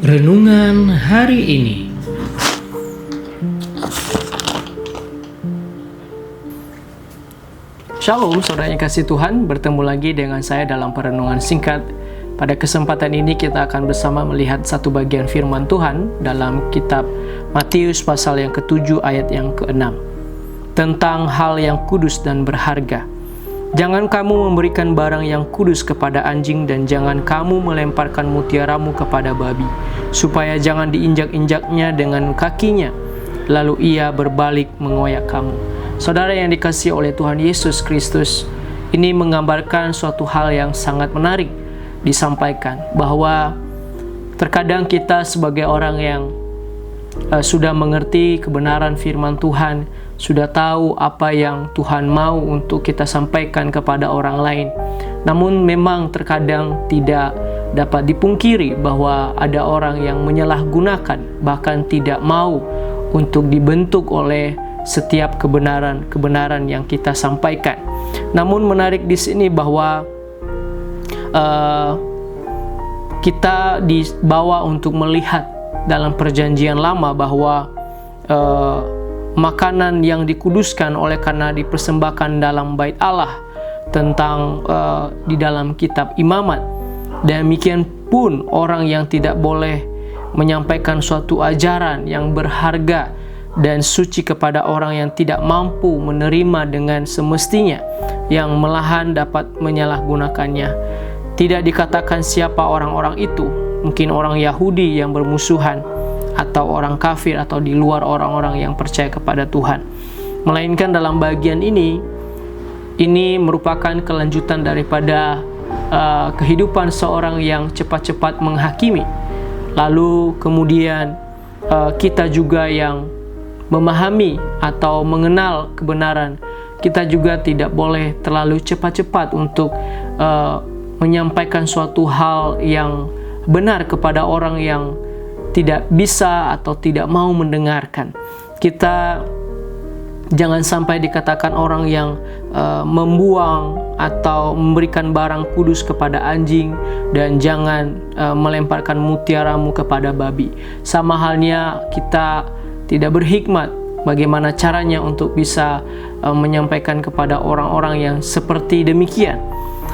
Renungan hari ini. Shalom saudara yang kasih Tuhan, bertemu lagi dengan saya dalam perenungan singkat. Pada kesempatan ini kita akan bersama melihat satu bagian firman Tuhan dalam kitab Matius pasal yang ke-7 ayat yang ke-6 tentang hal yang kudus dan berharga. Jangan kamu memberikan barang yang kudus kepada anjing, dan jangan kamu melemparkan mutiaramu kepada babi, supaya jangan diinjak-injaknya dengan kakinya, lalu ia berbalik mengoyak kamu. Saudara yang dikasihi oleh Tuhan Yesus Kristus, ini menggambarkan suatu hal yang sangat menarik disampaikan, bahwa terkadang kita sebagai orang yang sudah mengerti kebenaran firman Tuhan, sudah tahu apa yang Tuhan mau untuk kita sampaikan kepada orang lain. Namun memang terkadang tidak dapat dipungkiri bahwa ada orang yang menyalahgunakan, bahkan tidak mau untuk dibentuk oleh setiap kebenaran yang kita sampaikan. Namun menarik di sini bahwa kita dibawa untuk melihat dalam perjanjian lama bahwa makanan yang dikuduskan oleh karena dipersembahkan dalam bait Allah, tentang di dalam kitab Imamat. Demikian pun orang yang tidak boleh menyampaikan suatu ajaran yang berharga dan suci kepada orang yang tidak mampu menerima dengan semestinya, yang malahan dapat menyalahgunakannya. Tidak dikatakan siapa orang-orang itu, mungkin orang Yahudi yang bermusuhan, atau orang kafir, atau di luar orang-orang yang percaya kepada Tuhan. Melainkan dalam bagian ini merupakan kelanjutan daripada kehidupan seorang yang cepat-cepat menghakimi. Lalu kemudian kita juga yang memahami atau mengenal kebenaran, kita juga tidak boleh terlalu cepat-cepat untuk menyampaikan suatu hal yang benar kepada orang yang tidak bisa atau tidak mau mendengarkan. Kita jangan sampai dikatakan orang yang membuang atau memberikan barang kudus kepada anjing, dan jangan melemparkan mutiaramu kepada babi. Sama halnya kita tidak berhikmat bagaimana caranya untuk bisa menyampaikan kepada orang-orang yang seperti demikian,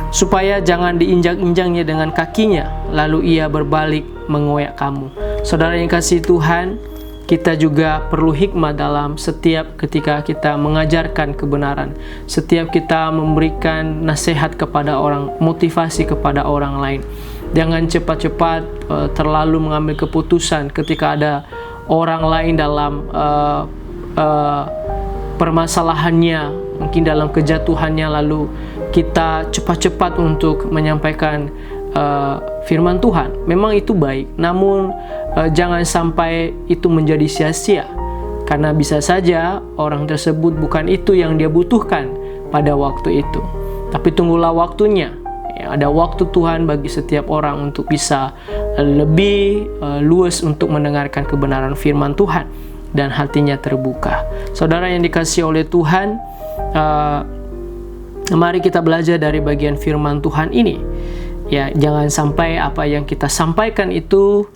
supaya jangan diinjak-injaknya dengan kakinya, lalu ia berbalik mengoyak kamu. Saudara yang kasih Tuhan, kita juga perlu hikmat dalam setiap ketika kita mengajarkan kebenaran, setiap kita memberikan nasihat kepada orang, motivasi kepada orang lain. Jangan cepat-cepat terlalu mengambil keputusan ketika ada orang lain dalam permasalahannya, mungkin dalam kejatuhannya, lalu kita cepat-cepat untuk menyampaikan firman Tuhan. Memang itu baik, namun jangan sampai itu menjadi sia-sia, karena bisa saja orang tersebut bukan itu yang dia butuhkan pada waktu itu. Tapi tunggulah waktunya. Ada waktu Tuhan bagi setiap orang untuk bisa lebih luas untuk mendengarkan kebenaran firman Tuhan dan hatinya terbuka. Saudara yang dikasihi oleh Tuhan, mari kita belajar dari bagian firman Tuhan ini. Ya, jangan sampai apa yang kita sampaikan itu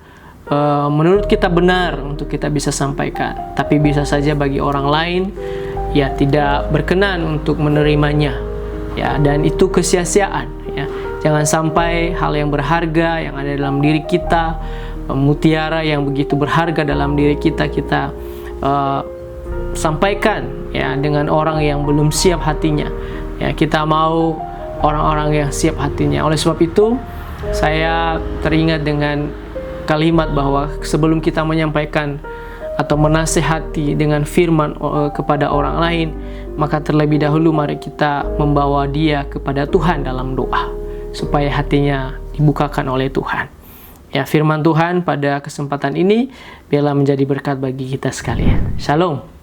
menurut kita benar untuk kita bisa sampaikan, tapi bisa saja bagi orang lain ya tidak berkenan untuk menerimanya. Ya, dan itu kesia-siaan. Ya, jangan sampai hal yang berharga yang ada dalam diri kita, mutiara yang begitu berharga dalam diri kita, sampaikan ya dengan orang yang belum siap hatinya. Ya, kita mau orang-orang yang siap hatinya. Oleh sebab itu, saya teringat dengan kalimat bahwa sebelum kita menyampaikan atau menasehati dengan firman kepada orang lain, maka terlebih dahulu mari kita membawa dia kepada Tuhan dalam doa, supaya hatinya dibukakan oleh Tuhan. Ya, firman Tuhan pada kesempatan ini biarlah menjadi berkat bagi kita sekalian. Shalom.